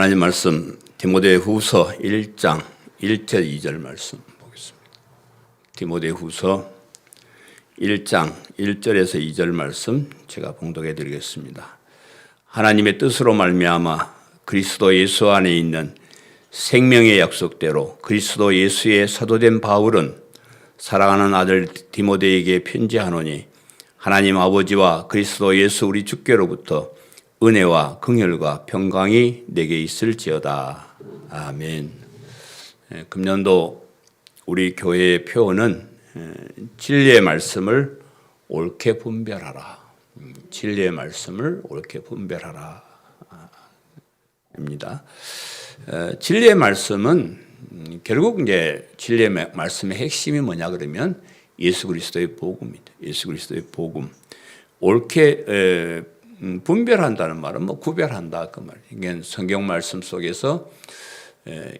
하나님 말씀 디모데후서 1장 1절 2절 말씀 보겠습니다. 디모데후서 1장 1절에서 2절 말씀 제가 봉독해 드리겠습니다. 하나님의 뜻으로 말미암아 그리스도 예수 안에 있는 생명의 약속대로 그리스도 예수의 사도된 바울은 사랑하는 아들 디모데에게 편지하노니 하나님 아버지와 그리스도 예수 우리 주께로부터 은혜와 긍휼과 평강이 내게 있을지어다. 아멘. 금년도 우리 교회의 표어는 진리의 말씀을 옳게 분별하라. 진리의 말씀을 옳게 분별하라. 입니다. 진리의 말씀은 결국 이제 진리의 말씀의 핵심이 뭐냐 그러면 예수 그리스도의 복음입니다. 예수 그리스도의 복음. 옳게 분별한다는 말은 구별한다 그 말. 이게 성경 말씀 속에서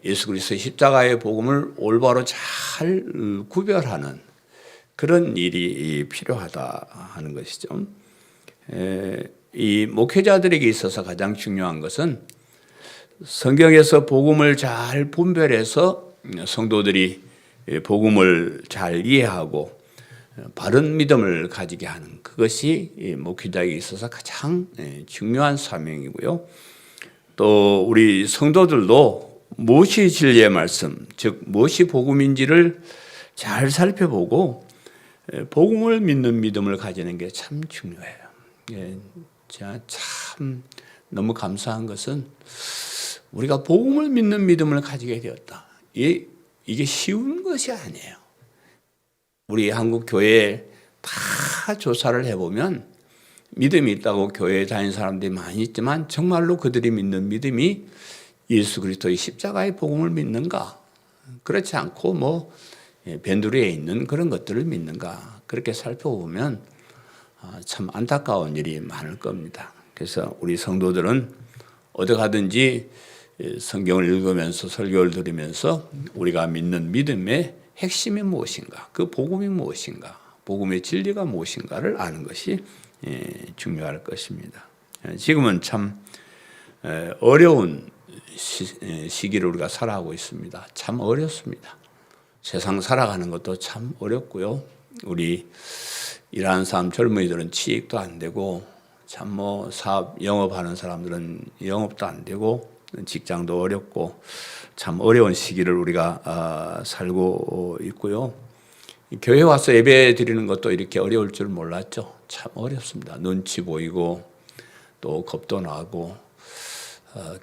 예수 그리스도의 십자가의 복음을 올바로 잘 구별하는 그런 일이 필요하다 하는 것이죠. 이 목회자들에게 있어서 가장 중요한 것은 성경에서 복음을 잘 분별해서 성도들이 복음을 잘 이해하고 바른 믿음을 가지게 하는 그것이 목회자에게 있어서 가장 중요한 사명이고요. 또 우리 성도들도 무엇이 진리의 말씀, 즉 무엇이 복음인지를 잘 살펴보고 복음을 믿는 믿음을 가지는 게 참 중요해요. 제가 참 너무 감사한 것은 우리가 복음을 믿는 믿음을 가지게 되었다. 이게 쉬운 것이 아니에요. 우리 한국 교회에 다 조사를 해보면 믿음이 있다고 교회에 다니는 사람들이 많이 있지만 정말로 그들이 믿는 믿음이 예수 그리스도의 십자가의 복음을 믿는가? 그렇지 않고 변두리에 있는 그런 것들을 믿는가? 그렇게 살펴보면 참 안타까운 일이 많을 겁니다. 그래서 우리 성도들은 어디 가든지 성경을 읽으면서 설교를 들으면서 우리가 믿는 믿음의 핵심이 무엇인가, 그 복음이 무엇인가, 복음의 진리가 무엇인가를 아는 것이 중요할 것입니다. 지금은 참 어려운 시기를 우리가 살아가고 있습니다. 참 어렵습니다. 세상 살아가는 것도 참 어렵고요. 우리 일하는 사람 젊은이들은 취직도 안 되고 참 사업 영업하는 사람들은 영업도 안 되고 직장도 어렵고 참 어려운 시기를 우리가 살고 있고요. 교회 와서 예배 드리는 것도 이렇게 어려울 줄 몰랐죠. 참 어렵습니다. 눈치 보이고 또 겁도 나고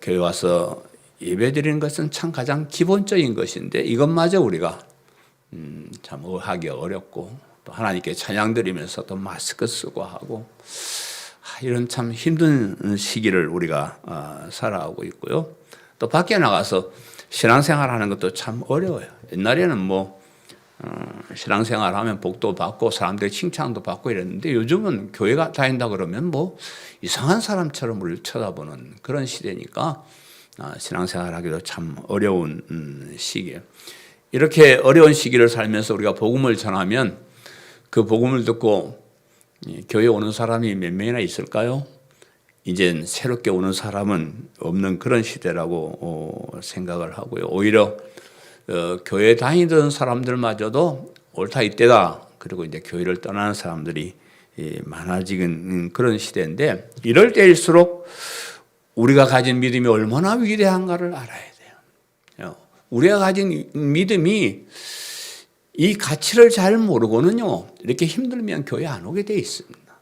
교회 와서 예배 드리는 것은 참 가장 기본적인 것인데 이것마저 우리가 참 하기 어렵고 또 하나님께 찬양 드리면서 또 마스크 쓰고 하고 이런 참 힘든 시기를 우리가 살아가고 있고요. 또 밖에 나가서 신앙생활 하는 것도 참 어려워요. 옛날에는 신앙생활 하면 복도 받고 사람들의 칭찬도 받고 이랬는데 요즘은 교회가 다닌다 그러면 이상한 사람처럼 우리를 쳐다보는 그런 시대니까 신앙생활 하기도 참 어려운 시기예요. 이렇게 어려운 시기를 살면서 우리가 복음을 전하면 그 복음을 듣고 교회 오는 사람이 몇 명이나 있을까요? 이젠 새롭게 오는 사람은 없는 그런 시대라고 생각을 하고요. 오히려 교회 다니던 사람들마저도 옳다 이때다. 그리고 이제 교회를 떠나는 사람들이 많아지는 그런 시대인데 이럴 때일수록 우리가 가진 믿음이 얼마나 위대한가를 알아야 돼요. 우리가 가진 믿음이 이 가치를 잘 모르고는요. 이렇게 힘들면 교회 안 오게 돼 있습니다.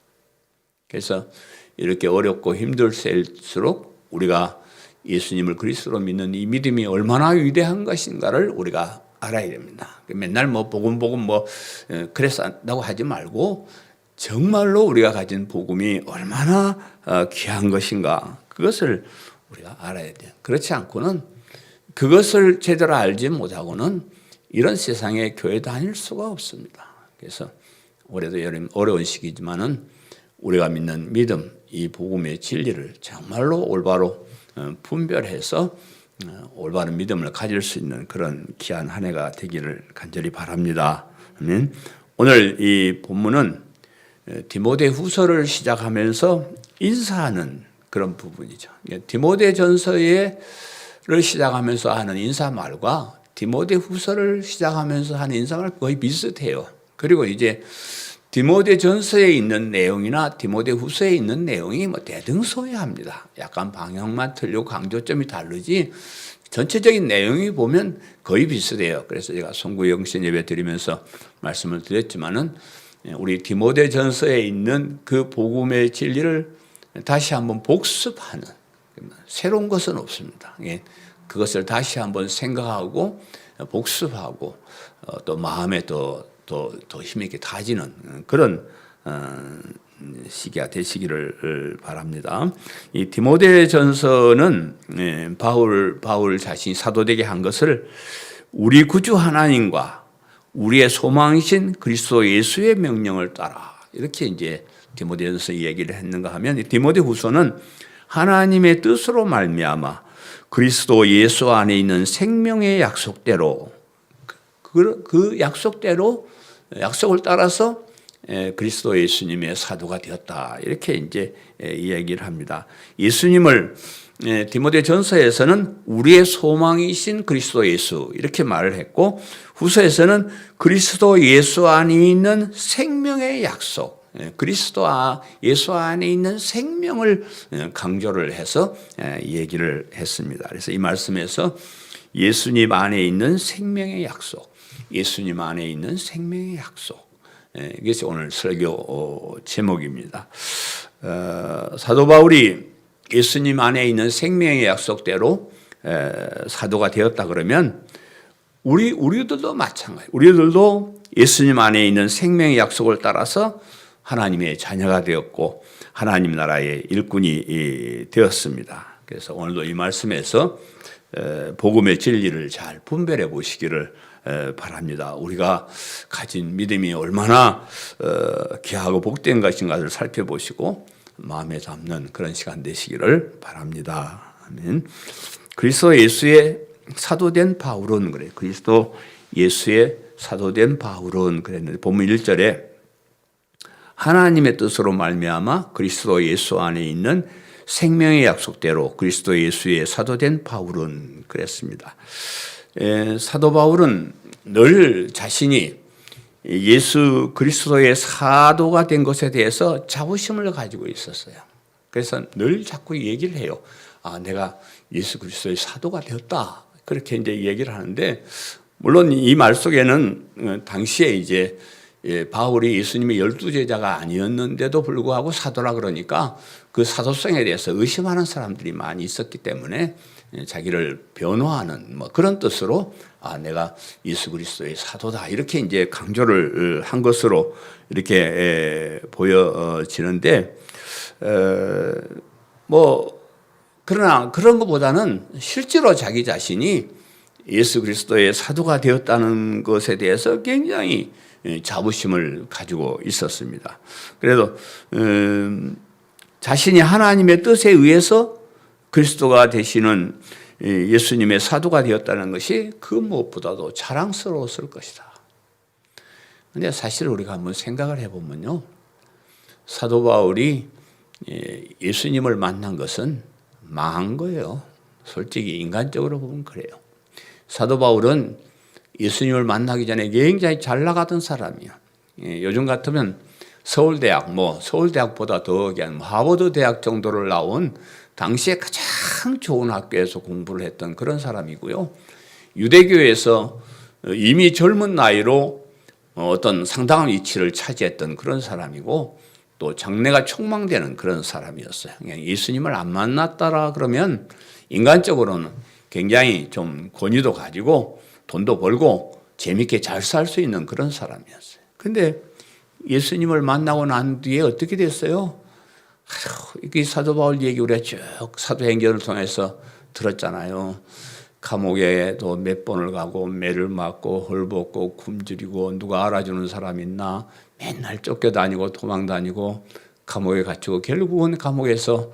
그래서 이렇게 어렵고 힘들수록 우리가 예수님을 그리스도로 믿는 이 믿음이 얼마나 위대한 것인가를 우리가 알아야 됩니다. 맨날 복음 그랬다고 하지 말고 정말로 우리가 가진 복음이 얼마나 귀한 것인가 그것을 우리가 알아야 돼요. 그렇지 않고는 그것을 제대로 알지 못하고는 이런 세상에 교회 다닐 수가 없습니다. 그래서 올해도 어려운 시기지만은 우리가 믿는 믿음, 이 복음의 진리를 정말로 올바로 분별해서 올바른 믿음을 가질 수 있는 그런 귀한 한 해가 되기를 간절히 바랍니다. 오늘 이 본문은 디모데후서를 시작하면서 인사하는 그런 부분이죠. 디모데전서를 시작하면서 하는 인사말과 디모데후서를 시작하면서 하는 인사말 거의 비슷해요. 그리고 이제 디모데전서에 있는 내용이나 디모데후서에 있는 내용이 뭐 대등소이합니다. 약간 방향만 틀리고 강조점이 다르지 전체적인 내용이 보면 거의 비슷해요. 그래서 제가 송구 영신 예배 드리면서 말씀을 드렸지만은 우리 디모데전서에 있는 그 복음의 진리를 다시 한번 복습하는, 새로운 것은 없습니다. 그것을 다시 한번 생각하고 복습하고 또 마음에 더 힘있게 다지는 그런 시기가 되시기를 바랍니다. 이 디모데전서는 바울 자신이 사도되게 한 것을 우리 구주 하나님과 우리의 소망이신 그리스도 예수의 명령을 따라, 이렇게 이제 디모데전서 얘기를 했는가 하면, 디모데후서는 하나님의 뜻으로 말미암아 그리스도 예수 안에 있는 생명의 약속대로, 그 약속대로, 약속을 따라서 그리스도 예수님의 사도가 되었다, 이렇게 이제 이야기를 합니다. 예수님을 디모데전서에서는 우리의 소망이신 그리스도 예수, 이렇게 말을 했고, 후서에서는 그리스도 예수 안에 있는 생명의 약속, 그리스도 예수 안에 있는 생명을 강조를 해서 얘기를 했습니다. 그래서 이 말씀에서 예수님 안에 있는 생명의 약속, 예수님 안에 있는 생명의 약속, 이것이 오늘 설교 제목입니다. 사도 바울이 예수님 안에 있는 생명의 약속대로 사도가 되었다 그러면 우리들도 마찬가지. 우리들도 예수님 안에 있는 생명의 약속을 따라서 하나님의 자녀가 되었고 하나님 나라의 일꾼이 되었습니다. 그래서 오늘도 이 말씀에서 복음의 진리를 잘 분별해 보시기를 바랍니다. 우리가 가진 믿음이 얼마나 귀하고 복된 것인가를 살펴보시고 마음에 담는 그런 시간 되시기를 바랍니다. 아멘. 그리스도 예수의 사도된 바울은 그래. 그리스도 예수의 사도된 바울은 그랬는데 본문 1절에 하나님의 뜻으로 말미암아 그리스도 예수 안에 있는 생명의 약속대로 그리스도 예수의 사도된 바울은 그랬습니다. 사도 바울은 늘 자신이 예수 그리스도의 사도가 된 것에 대해서 자부심을 가지고 있었어요. 그래서 늘 자꾸 얘기를 해요. 내가 예수 그리스도의 사도가 되었다. 그렇게 이제 얘기를 하는데, 물론 이 말 속에는 당시에 이제 바울이 예수님의 12제자가 아니었는데도 불구하고 사도라 그러니까 그 사도성에 대해서 의심하는 사람들이 많이 있었기 때문에 자기를 변호하는 그런 뜻으로 내가 예수 그리스도의 사도다, 이렇게 이제 강조를 한 것으로 이렇게 보여지는데, 그러나 그런 것보다는 실제로 자기 자신이 예수 그리스도의 사도가 되었다는 것에 대해서 굉장히 자부심을 가지고 있었습니다. 그래도 자신이 하나님의 뜻에 의해서 그리스도가 되시는 예수님의 사도가 되었다는 것이 그 무엇보다도 자랑스러웠을 것이다. 그런데 사실 우리가 한번 생각을 해보면요, 사도 바울이 예수님을 만난 것은 망한 거예요. 솔직히 인간적으로 보면 그래요. 사도 바울은 예수님을 만나기 전에 굉장히 잘 나가던 사람이야. 요즘 같으면 서울대학보다 더 그냥 하버드 대학 정도를 나온 당시에 가장 좋은 학교에서 공부를 했던 그런 사람이고요. 유대교에서 이미 젊은 나이로 어떤 상당한 위치를 차지했던 그런 사람이고, 또 장래가 촉망되는 그런 사람이었어요. 예수님을 안 만났다라 그러면 인간적으로는 굉장히 좀 권위도 가지고 돈도 벌고 재밌게 잘 살 수 있는 그런 사람이었어요. 근데 예수님을 만나고 난 뒤에 어떻게 됐어요? 이 사도 바울 얘기 우리가 쭉 사도행전을 통해서 들었잖아요. 감옥에도 몇 번을 가고 매를 맞고 헐벗고 굶주리고 누가 알아주는 사람 있나, 맨날 쫓겨다니고 도망다니고 감옥에 갇히고 결국은 감옥에서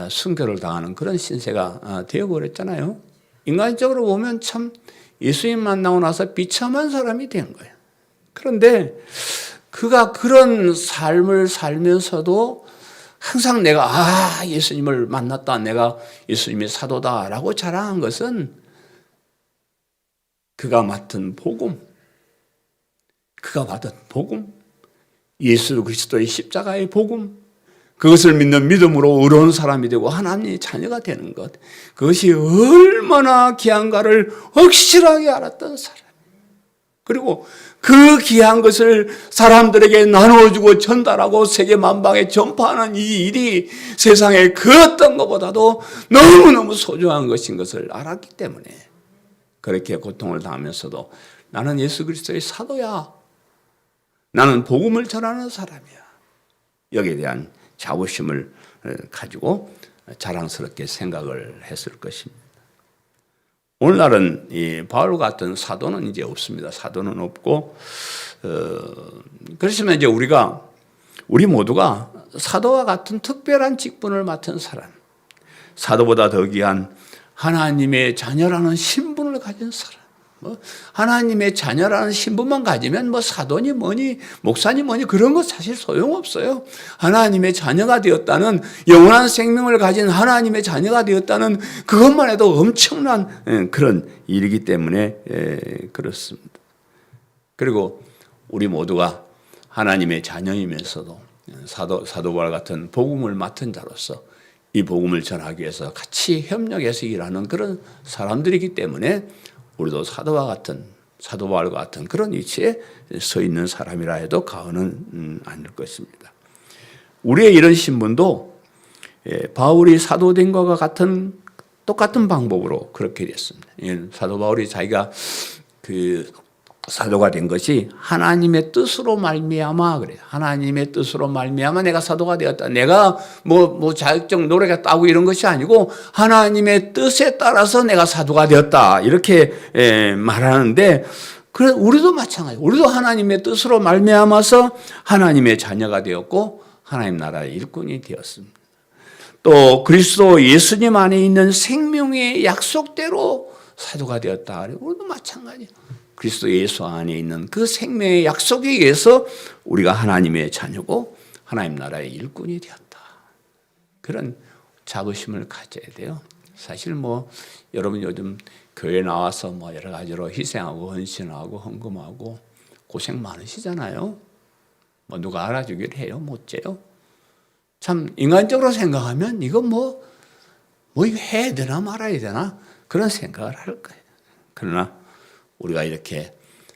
순교를 당하는 그런 신세가 되어버렸잖아요. 인간적으로 보면 참 예수님 만나고 나서 비참한 사람이 된 거예요. 그런데 그가 그런 삶을 살면서도 항상 내가 예수님을 만났다, 내가 예수님의 사도다라고 자랑한 것은 그가 맡은 복음, 그가 받은 복음, 예수 그리스도의 십자가의 복음, 그것을 믿는 믿음으로 의로운 사람이 되고 하나님의 자녀가 되는 것, 그것이 얼마나 귀한가를 확실하게 알았던 사람. 그리고 그 귀한 것을 사람들에게 나눠주고 전달하고 세계 만방에 전파하는 이 일이 세상에 그 어떤 것보다도 너무너무 소중한 것인 것을 알았기 때문에 그렇게 고통을 당하면서도 나는 예수 그리스도의 사도야, 나는 복음을 전하는 사람이야, 여기에 대한 자부심을 가지고 자랑스럽게 생각을 했을 것입니다. 오늘날은 이 바울 같은 사도는 이제 없습니다. 사도는 없고, 그렇지만 이제 우리 모두가 사도와 같은 특별한 직분을 맡은 사람, 사도보다 더 귀한 하나님의 자녀라는 신분을 가진 사람, 하나님의 자녀라는 신분만 가지면 사도니 뭐니 목사니 뭐니 그런 거 사실 소용없어요. 하나님의 자녀가 되었다는, 영원한 생명을 가진 하나님의 자녀가 되었다는 그것만 해도 엄청난 그런 일이기 때문에 그렇습니다. 그리고 우리 모두가 하나님의 자녀이면서도 사도와 같은 복음을 맡은 자로서 이 복음을 전하기 위해서 같이 협력해서 일하는 그런 사람들이기 때문에 우리도 사도와 바울과 같은 그런 위치에 서 있는 사람이라 해도 과언은 아닐 것입니다. 우리의 이런 신분도 바울이 사도된 것과 같은 똑같은 방법으로 그렇게 됐습니다. 사도 바울이 자기가 사도가 된 것이 하나님의 뜻으로 말미암아 그래요. 하나님의 뜻으로 말미암아 내가 사도가 되었다. 내가 자격적 노력했다고 이런 것이 아니고 하나님의 뜻에 따라서 내가 사도가 되었다. 이렇게 말하는데, 그래 우리도 마찬가지. 우리도 하나님의 뜻으로 말미암아서 하나님의 자녀가 되었고 하나님 나라의 일꾼이 되었습니다. 또 그리스도 예수님 안에 있는 생명의 약속대로 사도가 되었다. 우리도 마찬가지예요. 그리스도 예수 안에 있는 그 생명의 약속에 의해서 우리가 하나님의 자녀고 하나님 나라의 일꾼이 되었다. 그런 자부심을 가져야 돼요. 사실 여러분 요즘 교회 나와서 여러 가지로 희생하고 헌신하고 헌금하고 고생 많으시잖아요. 누가 알아주기를 해요? 못해요? 참 인간적으로 생각하면 이거 이거 해야 되나 말아야 되나 그런 생각을 할 거예요. 그러나 우리가 이렇게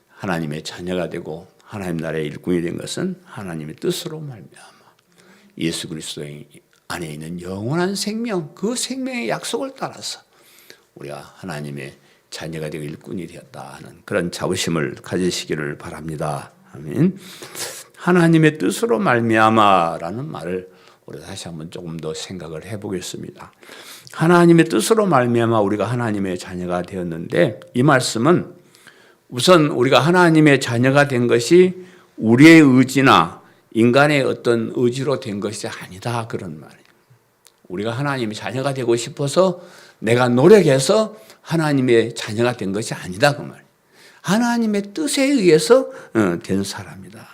하나님의 자녀가 되고 하나님 나라의 일꾼이 된 것은 하나님의 뜻으로 말미암아 예수 그리스도 안에 있는 영원한 생명, 그 생명의 약속을 따라서 우리가 하나님의 자녀가 되고 일꾼이 되었다 하는 그런 자부심을 가지시기를 바랍니다. 아멘. 하나님의 뜻으로 말미암아라는 말을 우리 다시 한번 조금 더 생각을 해보겠습니다. 하나님의 뜻으로 말미암아 우리가 하나님의 자녀가 되었는데, 이 말씀은 우선 우리가 하나님의 자녀가 된 것이 우리의 의지나 인간의 어떤 의지로 된 것이 아니다, 그런 말이에요. 우리가 하나님의 자녀가 되고 싶어서 내가 노력해서 하나님의 자녀가 된 것이 아니다, 그 말이에요. 하나님의 뜻에 의해서 된 사람이다.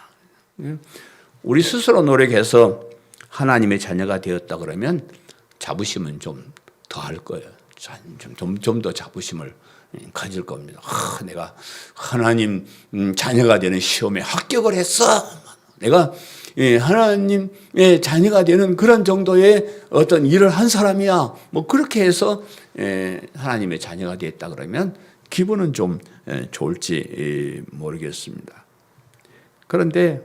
우리 스스로 노력해서 하나님의 자녀가 되었다 그러면 자부심은 좀 더 할 거예요. 좀 더 자부심을 가질 겁니다. 내가 하나님 자녀가 되는 시험에 합격을 했어. 내가 하나님의 자녀가 되는 그런 정도의 어떤 일을 한 사람이야. 그렇게 해서 하나님의 자녀가 됐다 그러면 기분은 좀 좋을지 모르겠습니다. 그런데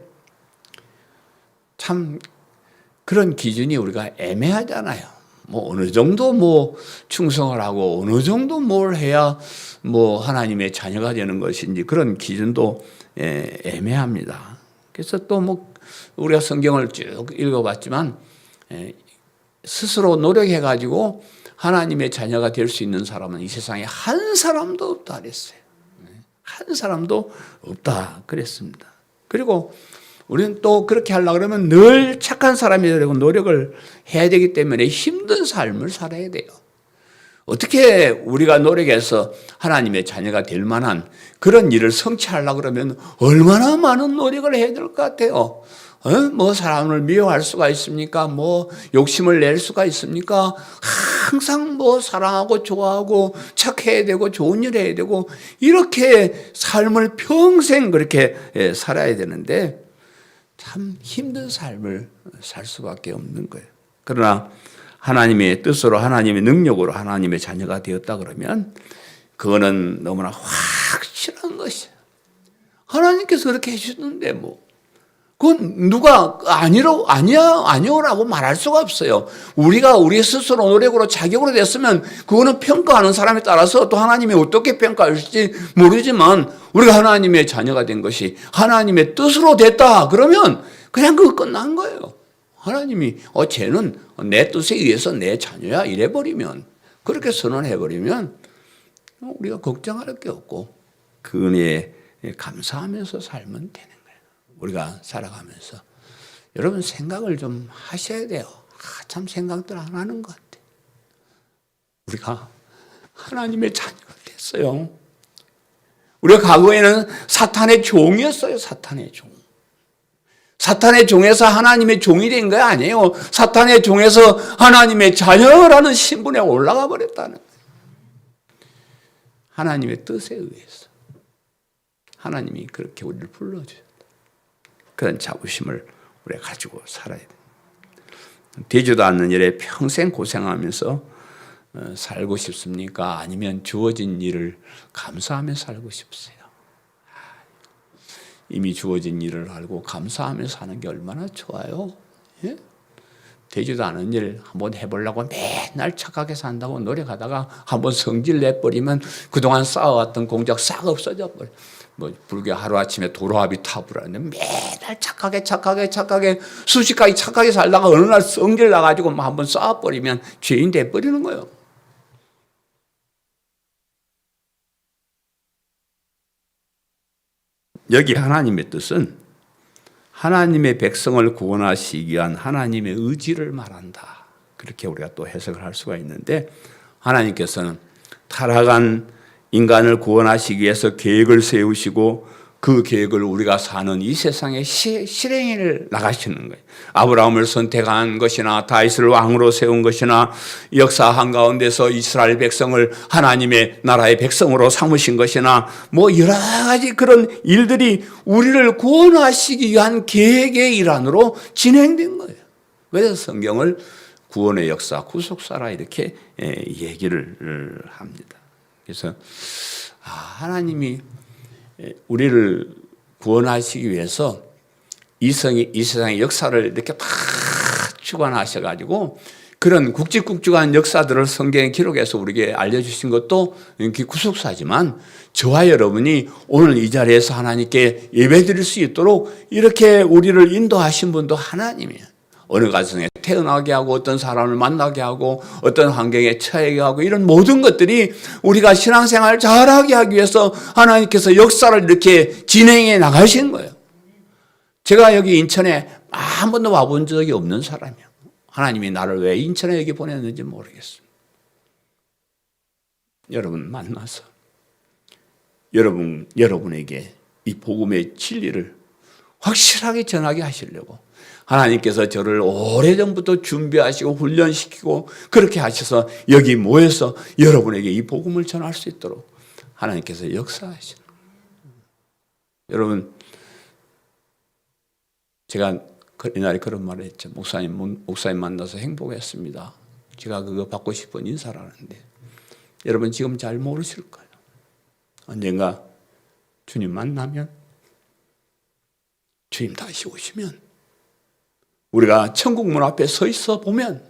참 그런 기준이 우리가 애매하잖아요. 어느 정도 충성을 하고 어느 정도 뭘 해야 하나님의 자녀가 되는 것인지 그런 기준도 애매합니다. 그래서 또 우리가 성경을 쭉 읽어봤지만 스스로 노력해가지고 하나님의 자녀가 될 수 있는 사람은 이 세상에 한 사람도 없다 그랬어요. 한 사람도 없다 그랬습니다. 그리고 우리는 또 그렇게 하려고 그러면 늘 착한 사람이 되려고 노력을 해야 되기 때문에 힘든 삶을 살아야 돼요. 어떻게 우리가 노력해서 하나님의 자녀가 될 만한 그런 일을 성취하려고 그러면 얼마나 많은 노력을 해야 될 것 같아요. 뭐 사람을 미워할 수가 있습니까? 뭐 욕심을 낼 수가 있습니까? 항상 뭐 사랑하고 좋아하고 착해야 되고 좋은 일 해야 되고 이렇게 삶을 평생 그렇게 살아야 되는데 참 힘든 삶을 살 수밖에 없는 거예요. 그러나 하나님의 뜻으로 하나님의 능력으로 하나님의 자녀가 되었다 그러면 그거는 너무나 확실한 것이에요. 하나님께서 그렇게 해주는데 뭐 그건 누가 아니요라고 말할 수가 없어요. 우리가 우리 스스로 노력으로 자격으로 됐으면 그거는 평가하는 사람에 따라서 또 하나님이 어떻게 평가할지 모르지만 우리가 하나님의 자녀가 된 것이 하나님의 뜻으로 됐다 그러면 그냥 그거 끝난 거예요. 하나님이 쟤는 내 뜻에 의해서 내 자녀야 이래버리면 그렇게 선언해버리면 우리가 걱정할 게 없고 그 은혜에 감사하면서 살면 되는 거예요. 우리가 살아가면서 여러분 생각을 좀 하셔야 돼요. 참 생각들 안 하는 것 같아요. 우리가 하나님의 자녀가 됐어요. 우리가 과거에는 사탄의 종이었어요. 사탄의 종. 사탄의 종에서 하나님의 종이 된 거 아니에요. 사탄의 종에서 하나님의 자녀라는 신분에 올라가 버렸다는 거예요. 하나님의 뜻에 의해서 하나님이 그렇게 우리를 불러주셨다. 그런 자부심을 우리가 가지고 살아야 돼요. 되지도 않는 일에 평생 고생하면서 살고 싶습니까? 아니면 주어진 일을 감사하며 살고 싶으세요? 이미 주어진 일을 알고 감사하며 사는 게 얼마나 좋아요. 예? 되지도 않은 일 한번 해보려고 맨날 착하게 산다고 노력하다가 한번 성질 내버리면 그동안 쌓아왔던 공작 싹 없어져 버려. 뭐 불교 하루아침에 도로합이 타버렸는데 매달 착하게 수십가지 착하게 살다가 어느 날 성질 나가지고 뭐 한번 쌓아버리면 죄인 돼버리는 거예요. 여기 하나님의 뜻은 하나님의 백성을 구원하시기 위한 하나님의 의지를 말한다. 그렇게 우리가 또 해석을 할 수가 있는데 하나님께서는 타락한 인간을 구원하시기 위해서 계획을 세우시고 그 계획을 우리가 사는 이 세상에 실행을 나가시는 거예요. 아브라함을 선택한 것이나 다윗을 왕으로 세운 것이나 역사 한가운데서 이스라엘 백성을 하나님의 나라의 백성으로 삼으신 것이나 뭐 여러 가지 그런 일들이 우리를 구원하시기 위한 계획의 일환으로 진행된 거예요. 그래서 성경을 구원의 역사, 구속사라 이렇게 얘기를 합니다. 그래서 하나님이 우리를 구원하시기 위해서 이 세상의 역사를 이렇게 다 주관하셔가지고 그런 굵직굵직한 역사들을 성경에 기록해서 우리에게 알려주신 것도 구속사지만 저와 여러분이 오늘 이 자리에서 하나님께 예배드릴 수 있도록 이렇게 우리를 인도하신 분도 하나님이에요. 어느 가정에 태어나게 하고 어떤 사람을 만나게 하고 어떤 환경에 처하게 하고 이런 모든 것들이 우리가 신앙생활을 잘하게 하기 위해서 하나님께서 역사를 이렇게 진행해 나가신 거예요. 제가 여기 인천에 한 번도 와본 적이 없는 사람이에요. 하나님이 나를 왜 인천에 여기 보냈는지 모르겠어요. 여러분 만나서 여러분에게 이 복음의 진리를 확실하게 전하게 하시려고 하나님께서 저를 오래전부터 준비하시고 훈련시키고 그렇게 하셔서 여기 모여서 여러분에게 이 복음을 전할 수 있도록 하나님께서 역사하시는 거예요. 여러분 제가 옛날에 그런 말을 했죠. 목사님 만나서 행복했습니다. 제가 그거 받고 싶은 인사를 하는데 여러분 지금 잘 모르실 거예요. 언젠가 주님 만나면 주님 다시 오시면 우리가 천국 문 앞에 서 있어 보면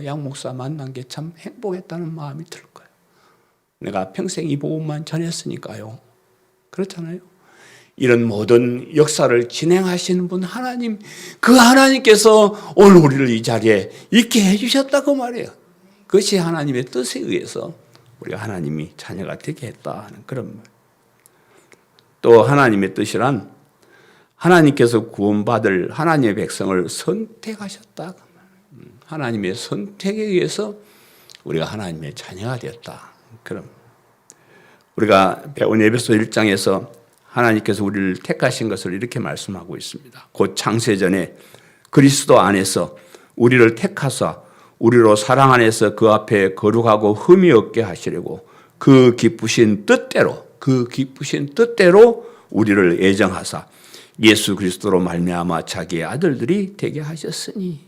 양 목사 만난 게 참 행복했다는 마음이 들 거예요. 내가 평생 이 복음만 전했으니까요. 그렇잖아요. 이런 모든 역사를 진행하시는 분 하나님, 그 하나님께서 오늘 우리를 이 자리에 있게 해주셨다고 말이에요. 그것이 하나님의 뜻에 의해서 우리가 하나님이 자녀가 되게 했다 하는 그런 말. 또 하나님의 뜻이란 하나님께서 구원받을 하나님의 백성을 선택하셨다. 하나님의 선택에 의해서 우리가 하나님의 자녀가 되었다. 그럼 우리가 배운 에베소 1장에서 하나님께서 우리를 택하신 것을 이렇게 말씀하고 있습니다. 곧 창세전에 그리스도 안에서 우리를 택하사 우리로 사랑 안에서 그 앞에 거룩하고 흠이 없게 하시려고 그 기쁘신 뜻대로 우리를 애정하사 예수 그리스도로 말미암아 자기의 아들들이 되게 하셨으니,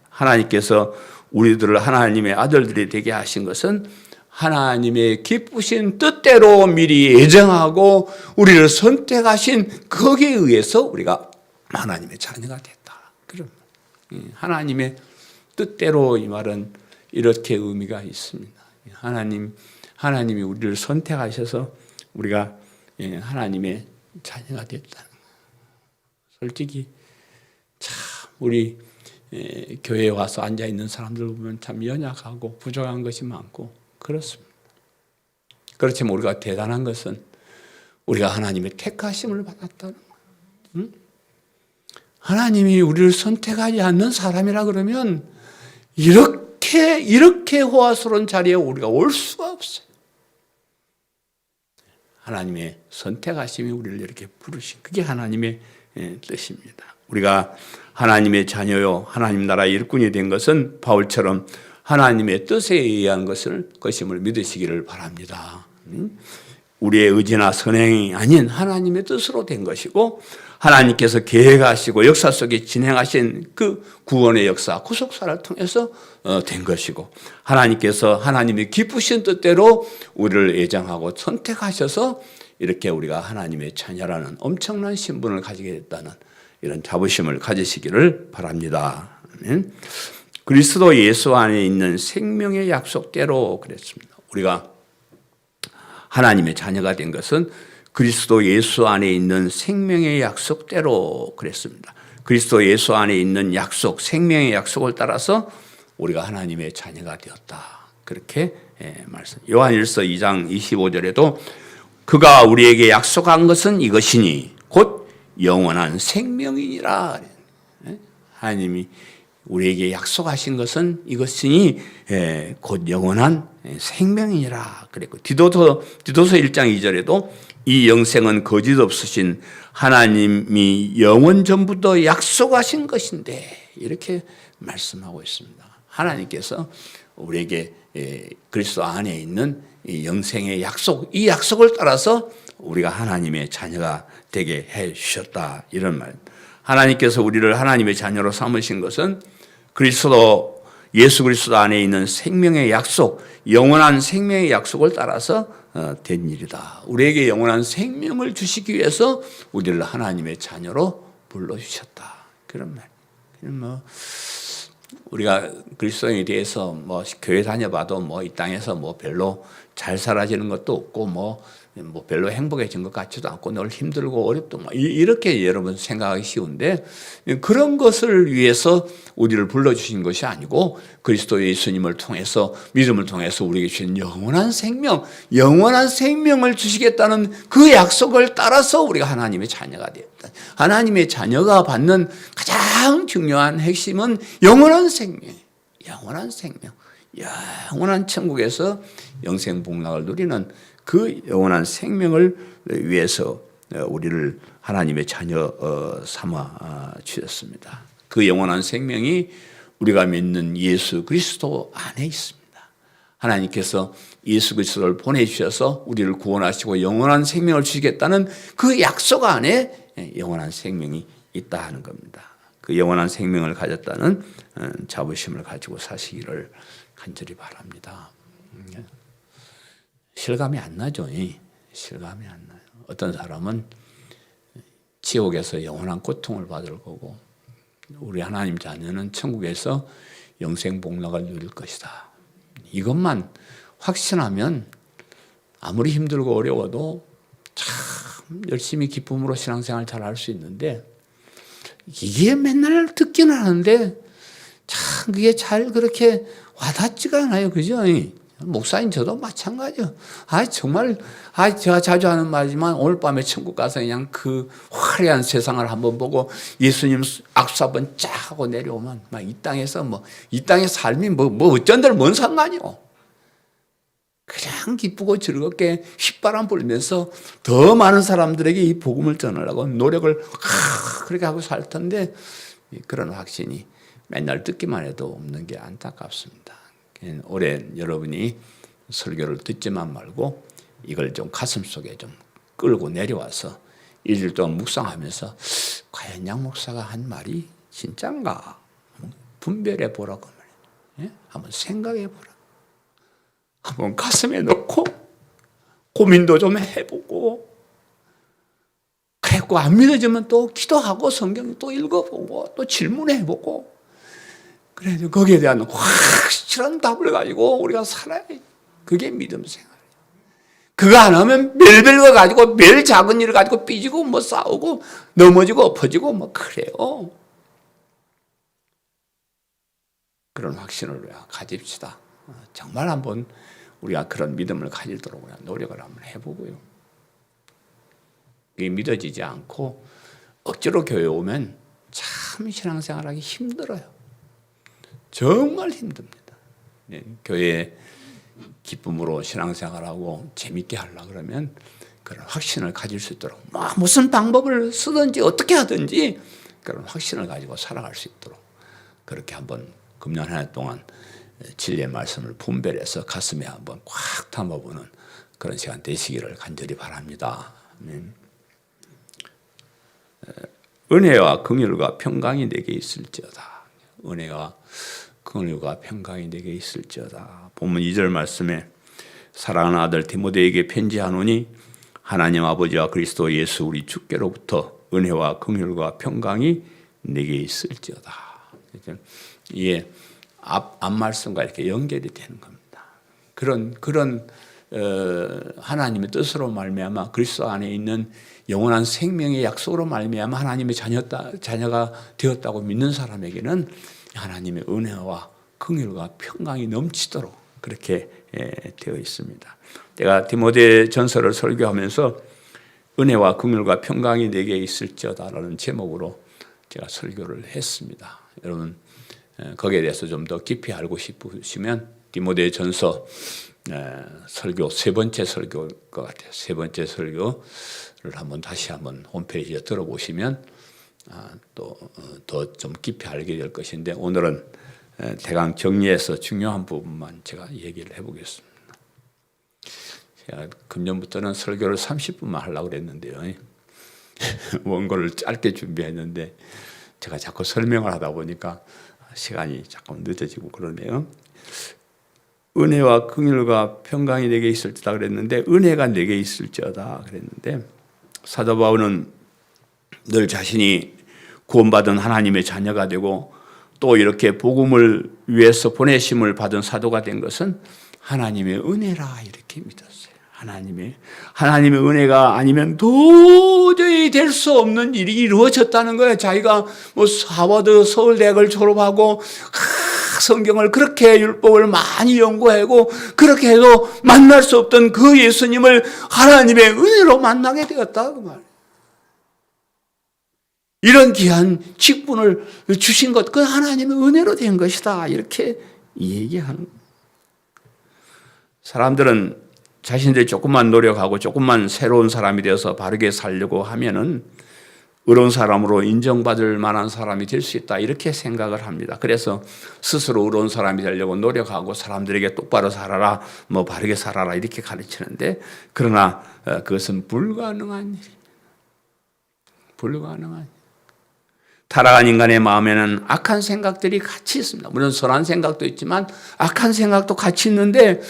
하나님께서 우리들을 하나님의 아들들이 되게 하신 것은 하나님의 기쁘신 뜻대로 미리 예정하고 우리를 선택하신 거기에 의해서 우리가 하나님의 자녀가 됐다. 그럼 하나님의 뜻대로, 이 말은 이렇게 의미가 있습니다. 하나님이 우리를 선택하셔서 우리가 하나님의 자녀가 됐다는 거예요. 솔직히 참 우리 교회에 와서 앉아 있는 사람들 보면 참 연약하고 부족한 것이 많고 그렇습니다. 그렇지만 우리가 대단한 것은 우리가 하나님의 택하심을 받았다는 거예요. 하나님이 우리를 선택하지 않는 사람이라 그러면 이렇게 호화스러운 자리에 우리가 올 수가 없어요. 하나님의 선택하심이 우리를 이렇게 부르신, 그게 하나님의 뜻입니다. 우리가 하나님의 자녀요 하나님 나라의 일꾼이 된 것은 바울처럼 하나님의 뜻에 의한 것임을 믿으시기를 바랍니다. 우리의 의지나 선행이 아닌 하나님의 뜻으로 된 것이고, 하나님께서 계획하시고 역사 속에 진행하신 그 구원의 역사, 구속사를 통해서 된 것이고, 하나님께서 하나님의 기쁘신 뜻대로 우리를 애정하고 선택하셔서 이렇게 우리가 하나님의 자녀라는 엄청난 신분을 가지게 됐다는 이런 자부심을 가지시기를 바랍니다. 그리스도 예수 안에 있는 생명의 약속대로 그랬습니다. 우리가 하나님의 자녀가 된 것은 그리스도 예수 안에 있는 생명의 약속대로 그랬습니다. 그리스도 예수 안에 있는 약속, 생명의 약속을 따라서 우리가 하나님의 자녀가 되었다. 그렇게 말씀. 요한일서 2장 25절에도 그가 우리에게 약속한 것은 이것이니 곧 영원한 생명이니라. 하나님이 우리에게 약속하신 것은 이것이니 곧 영원한 생명이니라 그랬고, 디도서 1장 2절에도 이 영생은 거짓 없으신 하나님이 영원 전부터 약속하신 것인데, 이렇게 말씀하고 있습니다. 하나님께서 우리에게 그리스도 안에 있는 이 영생의 약속, 이 약속을 따라서 우리가 하나님의 자녀가 되게 해 주셨다, 이런 말. 하나님께서 우리를 하나님의 자녀로 삼으신 것은 예수 그리스도 안에 있는 생명의 약속, 영원한 생명의 약속을 따라서 된 일이다. 우리에게 영원한 생명을 주시기 위해서 우리를 하나님의 자녀로 불러주셨다. 그런 말. 우리가 그리스도인에 대해서 교회 다녀봐도 이 땅에서 별로 잘 살아지는 것도 없고 별로 행복해진 것 같지도 않고 늘 힘들고 어렵고 이렇게 여러분 생각하기 쉬운데, 그런 것을 위해서 우리를 불러주신 것이 아니고 그리스도 예수님을 통해서, 믿음을 통해서 우리에게 주신 영원한 생명을 주시겠다는 그 약속을 따라서 우리가 하나님의 자녀가 되었다. 하나님의 자녀가 받는 가장 중요한 핵심은 영원한 생명, 영원한 천국에서 영생복락을 누리는 그 영원한 생명을 위해서 우리를 하나님의 자녀 삼아 주셨습니다. 그 영원한 생명이 우리가 믿는 예수 그리스도 안에 있습니다. 하나님께서 예수 그리스도를 보내주셔서 우리를 구원하시고 영원한 생명을 주시겠다는 그 약속 안에 영원한 생명이 있다 하는 겁니다. 그 영원한 생명을 가졌다는 자부심을 가지고 사시기를 간절히 바랍니다. 실감이 안 나죠. 실감이 안 나요. 어떤 사람은 지옥에서 영원한 고통을 받을 거고, 우리 하나님 자녀는 천국에서 영생복락을 누릴 것이다. 이것만 확신하면 아무리 힘들고 어려워도 참 열심히 기쁨으로 신앙생활 잘 할 수 있는데, 이게 맨날 듣기는 하는데 참 그게 잘 그렇게 와닿지가 않아요. 그죠? 목사님 저도 마찬가지요. 정말 제가 자주 하는 말이지만 오늘 밤에 천국 가서 그냥 그 화려한 세상을 한번 보고 예수님 악수 한번 쫙 하고 내려오면 이 땅에서 이 땅의 삶이 어쩐들 뭔 상관이요. 그냥 참 기쁘고 즐겁게 휘바람 불면서 더 많은 사람들에게 이 복음을 전하려고 노력을 그렇게 하고 살 텐데 그런 확신이 맨날 듣기만 해도 없는 게 안타깝습니다. 올해 여러분이 설교를 듣지만 말고 이걸 좀 가슴속에 좀 끌고 내려와서 일주일 동안 묵상하면서 과연 양 목사가 한 말이 진짠가 분별해 보라고 말이에요. 한번 생각해 보라. 한번 가슴에 넣고 고민도 좀 해보고 그래고 안 믿어지면 또 기도하고 성경 또 읽어보고 또 질문해보고 그래 거기에 대한 확실한 답을 가지고 우리가 살아야 돼. 그게 믿음 생활이에요. 그거 안 하면 별별 거 가지고 별 작은 일을 가지고 삐지고 뭐 싸우고 넘어지고 엎어지고 뭐 그래요. 그런 확신을 우리가 가집시다. 정말 한번 우리가 그런 믿음을 가지도록 노력을 한번 해보고요. 이게 믿어지지 않고 억지로 교회 오면 참 신앙생활하기 힘들어요. 정말 힘듭니다. 교회에 기쁨으로 신앙생활하고 재밌게 하려고 그러면 그런 확신을 가질 수 있도록 무슨 방법을 쓰든지 어떻게 하든지 그런 확신을 가지고 살아갈 수 있도록 그렇게 한번 금년 한 해 동안 진리의 말씀을 분별해서 가슴에 한번 꽉 담아보는 그런 시간 되시기를 간절히 바랍니다. 은혜와 긍휼과 평강이 내게 있을지어다. 은혜와 긍휼과 평강이 내게 있을지어다. 본문 2절 말씀에 사랑하는 아들 디모데에게 편지하노니 하나님 아버지와 그리스도 예수 우리 주께로부터 은혜와 긍휼과 평강이 내게 있을지어다. 이게 앞 말씀과 이렇게 연결이 되는 겁니다. 그런 하나님의 뜻으로 말미암아 그리스도 안에 있는 영원한 생명의 약속으로 말미암아 하나님의 자녀가 되었다고 믿는 사람에게는 하나님의 은혜와 긍휼과 평강이 넘치도록 그렇게 되어 있습니다. 제가 디모데 전서를 설교하면서 은혜와 긍휼과 평강이 내게 있을지어다라는 제목으로 제가 설교를 했습니다. 여러분 거기에 대해서 좀 더 깊이 알고 싶으시면 디모데 전서 설교 세 번째 설교일 것 같아요. 세 번째 설교를 다시 한번 홈페이지에 들어보시면 또 더 좀 깊이 알게 될 것인데 오늘은 대강 정리해서 중요한 부분만 제가 얘기를 해보겠습니다. 제가 금년부터는 설교를 30분만 하려고 그랬는데요. 원고를 짧게 준비했는데 제가 자꾸 설명을 하다 보니까 시간이 자꾸 늦어지고 그러네요. 은혜와 긍휼과 평강이 내게 있을지다 그랬는데 은혜가 내게 있을지어다 그랬는데 사도 바울은 늘 자신이 구원받은 하나님의 자녀가 되고 또 이렇게 복음을 위해서 보내심을 받은 사도가 된 것은 하나님의 은혜라 이렇게 믿었어요. 하나님의 은혜가 아니면 도저히 될 수 없는 일이 이루어졌다는 거예요. 자기가 뭐 하버드 서울대학을 졸업하고 성경을 그렇게 율법을 많이 연구하고 그렇게 해도 만날 수 없던 그 예수님을 하나님의 은혜로 만나게 되었다 그 말이에요. 이런 귀한 직분을 주신 것, 그 하나님의 은혜로 된 것이다 이렇게 얘기하는 거예요. 사람들은 자신들이 조금만 노력하고 조금만 새로운 사람이 되어서 바르게 살려고 하면은 의로운 사람으로 인정받을 만한 사람이 될 수 있다 이렇게 생각을 합니다. 그래서 스스로 의로운 사람이 되려고 노력하고 사람들에게 똑바로 살아라, 뭐 바르게 살아라 이렇게 가르치는데 그러나 그것은 불가능한 일입니다. 불가능한 일. 타락한 인간의 마음에는 악한 생각들이 같이 있습니다. 물론 선한 생각도 있지만 악한 생각도 같이 있는데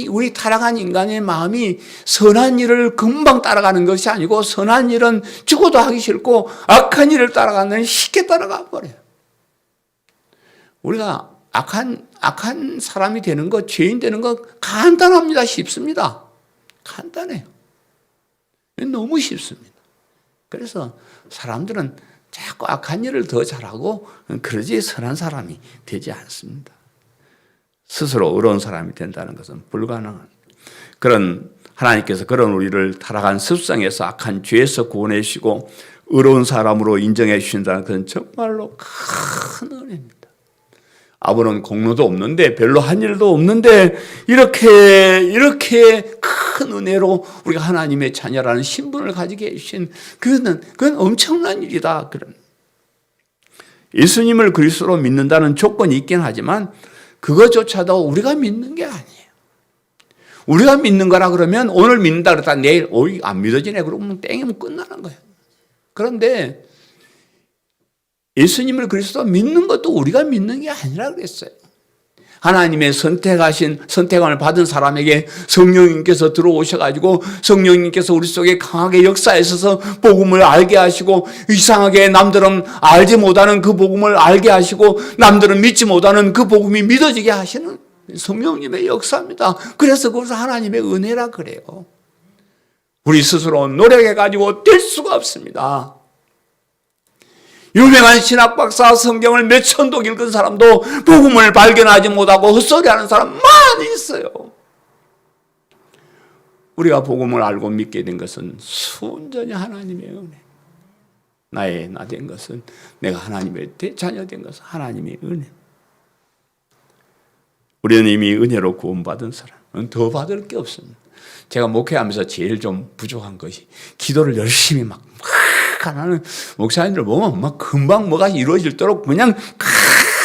우리 타락한 인간의 마음이 선한 일을 금방 따라가는 것이 아니고 선한 일은 죽어도 하기 싫고 악한 일을 따라가는 일은 쉽게 따라가 버려요. 우리가 악한 사람이 되는 것, 죄인 되는 것 간단합니다. 쉽습니다. 간단해요. 너무 쉽습니다. 그래서 사람들은 자꾸 악한 일을 더 잘하고 그러지 선한 사람이 되지 않습니다. 스스로 의로운 사람이 된다는 것은 불가능한 그런 하나님께서 그런 우리를 타락한 습성에서 악한 죄에서 구원해 주시고 의로운 사람으로 인정해 주신다는 것은 정말로 큰 은혜입니다. 아버는 공로도 없는데 별로 한 일도 없는데 이렇게 큰 은혜로 우리가 하나님의 자녀라는 신분을 가지게 해주신 그건 엄청난 일이다. 그런 예수님을 그리스도로 믿는다는 조건이 있긴 하지만 그것조차도 우리가 믿는 게 아니에요. 우리가 믿는 거라 그러면 오늘 믿는다 그러다 내일 안 믿어지네 그러면 땡이면 끝나는 거예요. 그런데 예수님을 그리스도 믿는 것도 우리가 믿는 게 아니라 그랬어요. 하나님의 선택을 받은 사람에게 성령님께서 들어오셔가지고 성령님께서 우리 속에 강하게 역사하셔서 복음을 알게 하시고 이상하게 남들은 알지 못하는 그 복음을 알게 하시고 남들은 믿지 못하는 그 복음이 믿어지게 하시는 성령님의 역사입니다. 그래서 그것을 하나님의 은혜라 그래요. 우리 스스로 노력해가지고 될 수가 없습니다. 유명한 신학박사 성경을 몇 천독 읽은 사람도 복음을 발견하지 못하고 헛소리하는 사람 많이 있어요. 우리가 복음을 알고 믿게 된 것은 순전히 하나님의 은혜. 나 된 것은 내가 하나님의 자녀 된 것은 하나님의 은혜. 우리는 이미 은혜로 구원받은 사람은 더 받을 게 없습니다. 제가 목회하면서 제일 좀 부족한 것이 기도를 열심히 막 하는 목사님들 보면 막 금방 뭐가 이루어질도록 그냥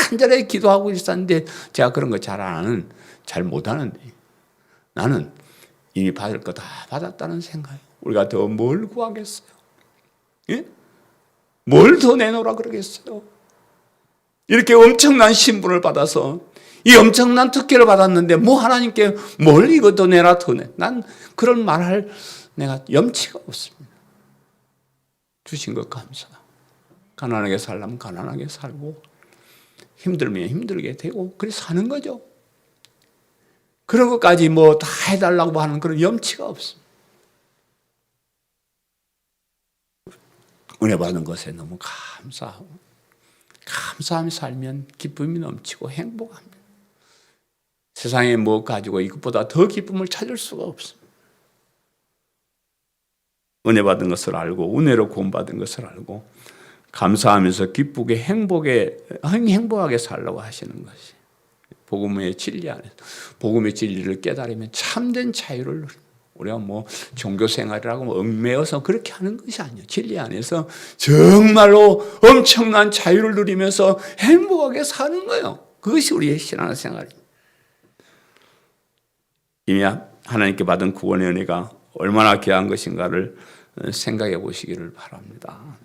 간절히 기도하고 있었는데 제가 그런 거 잘 못하는데 나는 이미 받을 거 다 받았다는 생각이에요. 우리가 더 뭘 구하겠어요? 예? 뭘 더 내놓으라 그러겠어요? 이렇게 엄청난 신분을 받아서 이 엄청난 특혜를 받았는데 뭐 하나님께 뭘 이거 더 내라 더 내. 난 그런 말할 내가 염치가 없습니다. 주신 것 감사. 가난하게 살려면 가난하게 살고 힘들면 힘들게 되고 그렇게 사는 거죠. 그런 것까지 뭐 다 해달라고 하는 그런 염치가 없습니다. 은혜 받은 것에 너무 감사하고 감사하며 살면 기쁨이 넘치고 행복합니다. 세상에 뭐 가지고 이것보다 더 기쁨을 찾을 수가 없습니다. 은혜 받은 것을 알고 은혜로 구원받은 것을 알고 감사하면서 기쁘게 행복하게 살라고 하시는 것이 복음의 진리 안에서 복음의 진리를 깨달으면 참된 자유를 누립니다. 우리가 뭐 종교생활이라고 뭐 얽매여서 그렇게 하는 것이 아니에요. 진리 안에서 정말로 엄청난 자유를 누리면서 행복하게 사는 거예요. 그것이 우리의 신앙생활입니다. 이미 하나님께 받은 구원의 은혜가 얼마나 귀한 것인가를 생각해 보시기를 바랍니다.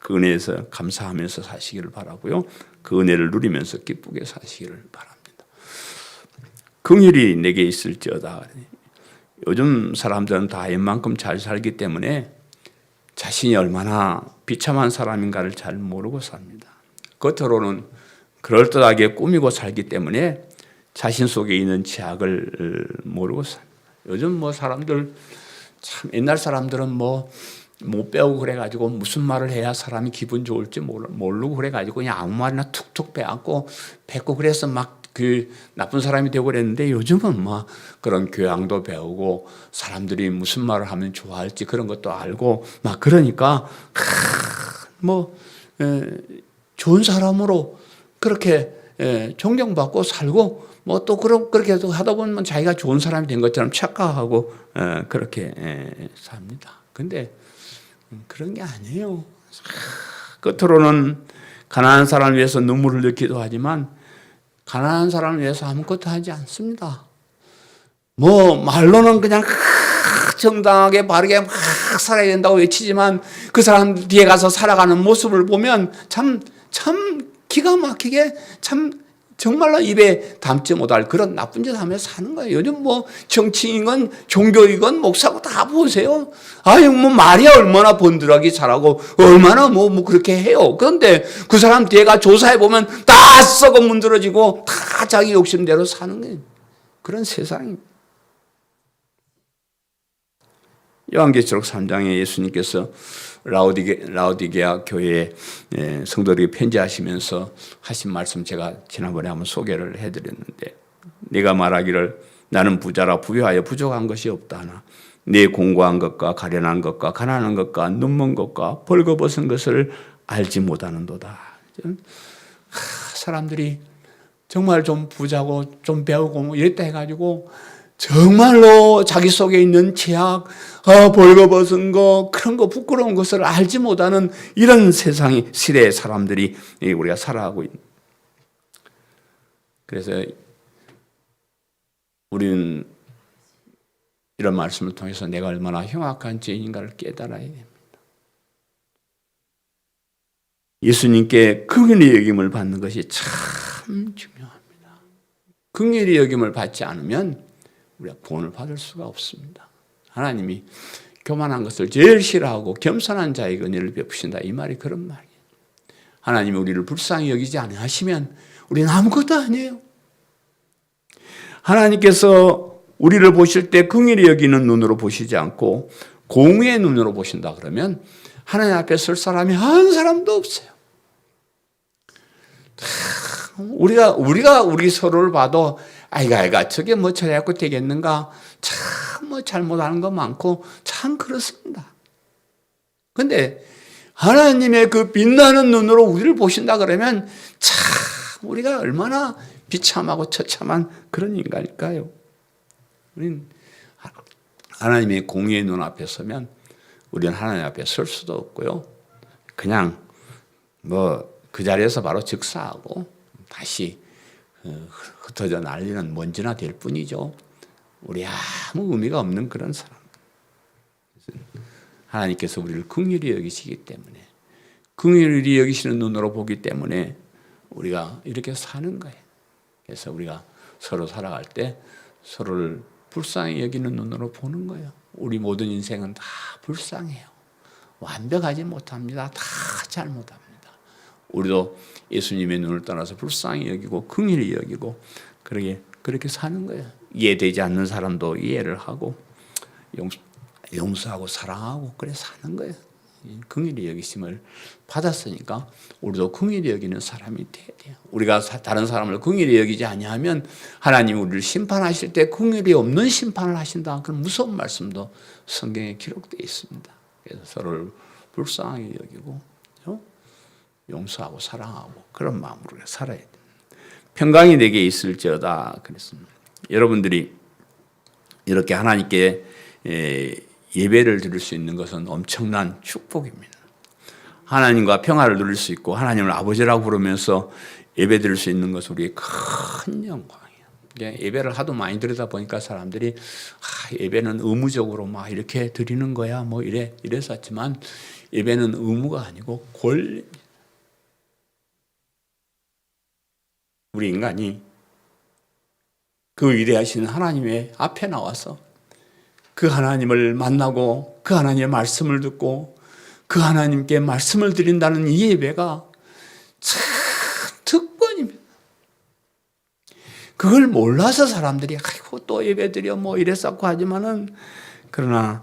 그 은혜에서 감사하면서 사시기를 바라고요. 그 은혜를 누리면서 기쁘게 사시기를 바랍니다. 긍휼이 내게 있을지어다. 요즘 사람들은 다 웬만큼 잘 살기 때문에 자신이 얼마나 비참한 사람인가를 잘 모르고 삽니다. 겉으로는 그럴듯하게 꾸미고 살기 때문에 자신 속에 있는 죄악을 모르고 삽니다. 요즘 뭐 사람들 참 옛날 사람들은 뭐 못 배우고 그래가지고 무슨 말을 해야 사람이 기분 좋을지 모르고 그래가지고 그냥 아무 말이나 툭툭 빼앗고 뱉고 그래서 막 그 나쁜 사람이 되고 그랬는데 요즘은 막 그런 교양도 배우고 사람들이 무슨 말을 하면 좋아할지 그런 것도 알고 막 그러니까 좋은 사람으로 그렇게 존경받고 살고 뭐 또 그렇게 하다 보면 자기가 좋은 사람이 된 것처럼 착각하고 그렇게 삽니다. 근데 그런 게 아니에요. 겉으로는 가난한 사람을 위해서 눈물을 넣기도 하지만 가난한 사람을 위해서 아무것도 하지 않습니다. 뭐 말로는 그냥 정당하게 바르게 막 살아야 된다고 외치지만 그 사람 뒤에 가서 살아가는 모습을 보면 참 기가 막히게 참 정말로 입에 담지 못할 그런 나쁜 짓 하면서 사는 거예요. 요즘 뭐 정치인건 종교이건 목사고 다 보세요. 아유 뭐 말이야 얼마나 번들하게 잘하고 얼마나 뭐 그렇게 해요. 그런데 그 사람 뒤에가 조사해 보면 다 썩어 문드러지고 다 자기 욕심대로 사는 거예요. 그런 세상입니다. 요한계시록 3장에 예수님께서 라오디게아 교회에 성도들에게 편지하시면서 하신 말씀 제가 지난번에 한번 소개를 해드렸는데 네가 말하기를 나는 부자라 부유하여 부족한 것이 없다 하나 네 공고한 것과 가련한 것과 가난한 것과 눈먼 것과 벌거벗은 것을 알지 못하는도다. 사람들이 정말 좀 부자고 좀 배우고 뭐 이랬다 해가지고 정말로 자기 속에 있는 죄악, 벌거벗은 거, 그런 거 부끄러운 것을 알지 못하는 이런 세상이, 시대의 사람들이 우리가 살아가고 있는. 그래서 우리는 이런 말씀을 통해서 내가 얼마나 흉악한 죄인가를 깨달아야 됩니다. 예수님께 긍휼히 여김을 받는 것이 참 중요합니다. 긍휼히 여김을 받지 않으면 우리가 구원을 받을 수가 없습니다. 하나님이 교만한 것을 제일 싫어하고 겸손한 자에게 은혜를 베푸신다, 이 말이 그런 말이에요. 하나님이 우리를 불쌍히 여기지 않으시면 우리는 아무것도 아니에요. 하나님께서 우리를 보실 때 긍휼히 여기는 눈으로 보시지 않고 공의의 눈으로 보신다 그러면 하나님 앞에 설 사람이 한 사람도 없어요. 우리가 우리 서로를 봐도 아이가 저게 뭐 저래갖고 되겠는가, 참 뭐 잘못하는 거 많고 참 그렇습니다. 근데 하나님의 그 빛나는 눈으로 우리를 보신다 그러면 참 우리가 얼마나 비참하고 처참한 그런 인간일까요? 우리는 하나님의 공의의 눈 앞에 서면 우리는 하나님 앞에 설 수도 없고요. 그냥 뭐 그 자리에서 바로 즉사하고 다시 흩어져 날리는 먼지나 될 뿐이죠. 우리 아무 의미가 없는 그런 사람. 하나님께서 우리를 긍휼히 여기시기 때문에, 긍휼히 여기시는 눈으로 보기 때문에 우리가 이렇게 사는 거예요. 그래서 우리가 서로 살아갈 때 서로를 불쌍히 여기는 눈으로 보는 거예요. 우리 모든 인생은 다 불쌍해요. 완벽하지 못합니다. 다 잘못합니다. 우리도 예수님의 눈을 따라서 불쌍히 여기고 긍휼히 여기고 그렇게 사는 거예요. 이해되지 않는 사람도 이해를 하고 용서하고 사랑하고 그래 사는 거예요. 긍휼히 여기심을 받았으니까 우리도 긍휼히 여기는 사람이 돼야 돼요. 우리가 다른 사람을 긍휼히 여기지 아니하면 하나님이 우리를 심판하실 때 긍휼이 없는 심판을 하신다, 그런 무서운 말씀도 성경에 기록되어 있습니다. 그래서 서로를 불쌍하게 여기고 용서하고 사랑하고 그런 마음으로 살아야 됩니다. 평강이 내게 있을지어다 그랬습니다. 여러분들이 이렇게 하나님께 예배를 드릴 수 있는 것은 엄청난 축복입니다. 하나님과 평화를 누릴 수 있고 하나님을 아버지라고 부르면서 예배 드릴 수 있는 것은 우리의 큰 영광이에요. 예배를 하도 많이 드리다 보니까 사람들이 예배는 의무적으로 막 이렇게 드리는 거야 뭐 이랬었지만 예배는 의무가 아니고 권리입니다. 우리 인간이 그 위대하신 하나님의 앞에 나와서 그 하나님을 만나고 그 하나님의 말씀을 듣고 그 하나님께 말씀을 드린다는 이 예배가 참 특권입니다. 그걸 몰라서 사람들이 아이고 또 예배 드려 뭐 이랬었고 하지만은, 그러나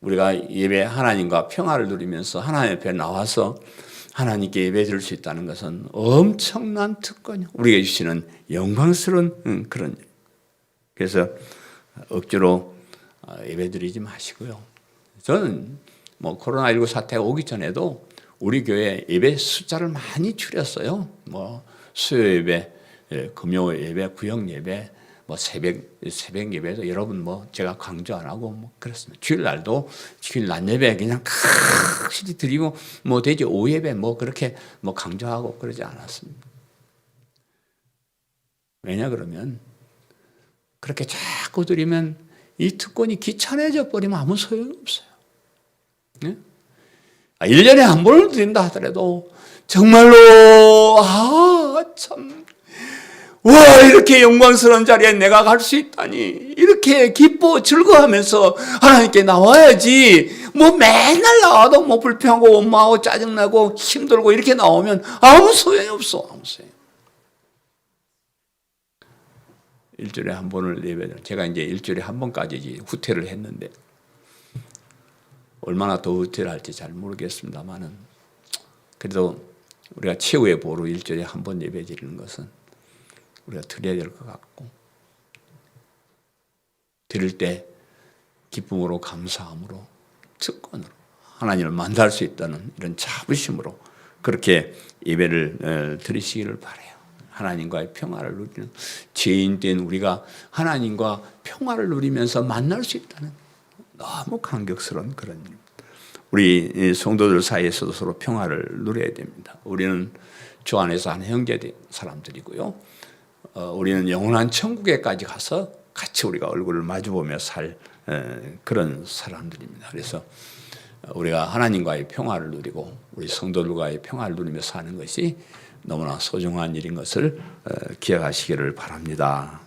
우리가 예배 하나님과 평화를 누리면서 하나님 앞에 나와서 하나님께 예배 드릴 수 있다는 것은 엄청난 특권이요. 우리에게 주시는 영광스러운 그런. 그래서 억지로 예배 드리지 마시고요. 저는 뭐 코로나19 사태가 오기 전에도 우리 교회 예배 숫자를 많이 줄였어요. 뭐 수요 예배, 금요 예배, 구역 예배, 뭐 새벽 예배도 여러분 뭐 제가 강조 안 하고 뭐 그렇습니다. 주일날도 주일 낮 예배 그냥 확실히 드리고 뭐 되지 오후 예배 뭐 그렇게 뭐 강조하고 그러지 않았습니다. 왜냐 그러면 그렇게 자꾸 드리면 이 특권이 귀찮아져 버리면 아무 소용이 없어요. 네? 1년에 한 번을 드린다 하더라도 정말로 참 와, 이렇게 영광스러운 자리에 내가 갈 수 있다니, 이렇게 기뻐 즐거워하면서 하나님께 나와야지. 뭐 맨날 나와도 뭐 불평하고 원망하고 짜증나고 힘들고 이렇게 나오면 아무 소용이 없어. 아무 소용. 일주일에 한 번을 예배를, 제가 이제 일주일에 한 번까지 후퇴를 했는데 얼마나 더 후퇴를 할지 잘 모르겠습니다만은, 그래도 우리가 최후의 보루 일주일에 한 번 예배 드리는 것은 우리가 드려야 될 것 같고, 드릴 때 기쁨으로 감사함으로 특권으로 하나님을 만날 수 있다는 이런 자부심으로 그렇게 예배를 드리시기를 바라요. 하나님과의 평화를 누리는 죄인된 우리가 하나님과 평화를 누리면서 만날 수 있다는 너무 감격스러운 그런 일입니다. 우리 성도들 사이에서도 서로 평화를 누려야 됩니다. 우리는 주 안에서 한 형제된 사람들이고요. 우리는 영원한 천국에까지 가서 같이 우리가 얼굴을 마주보며 살 그런 사람들입니다. 그래서 우리가 하나님과의 평화를 누리고 우리 성도들과의 평화를 누리며 사는 것이 너무나 소중한 일인 것을 기억하시기를 바랍니다.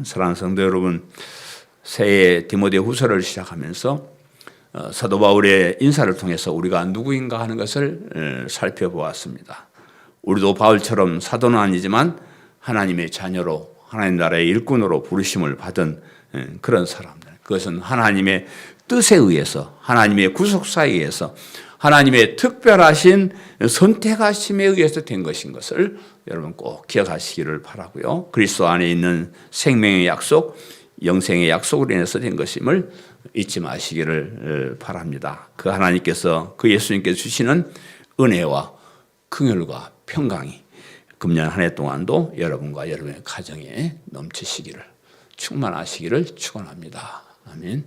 사랑하는 성도 여러분, 새해 디모데후서를 시작하면서 사도 바울의 인사를 통해서 우리가 누구인가 하는 것을 살펴보았습니다. 우리도 바울처럼 사도는 아니지만 하나님의 자녀로 하나님 나라의 일꾼으로 부르심을 받은 그런 사람들. 그것은 하나님의 뜻에 의해서, 하나님의 구속사에 의해서, 하나님의 특별하신 선택하심에 의해서 된 것인 것을 여러분 꼭 기억하시기를 바라고요. 그리스도 안에 있는 생명의 약속, 영생의 약속으로 인해서 된 것임을 잊지 마시기를 바랍니다. 그 하나님께서, 그 예수님께서 주시는 은혜와 긍휼과 평강이 금년 한 해 동안도 여러분과 여러분의 가정에 넘치시기를, 충만하시기를 축원합니다. 아멘.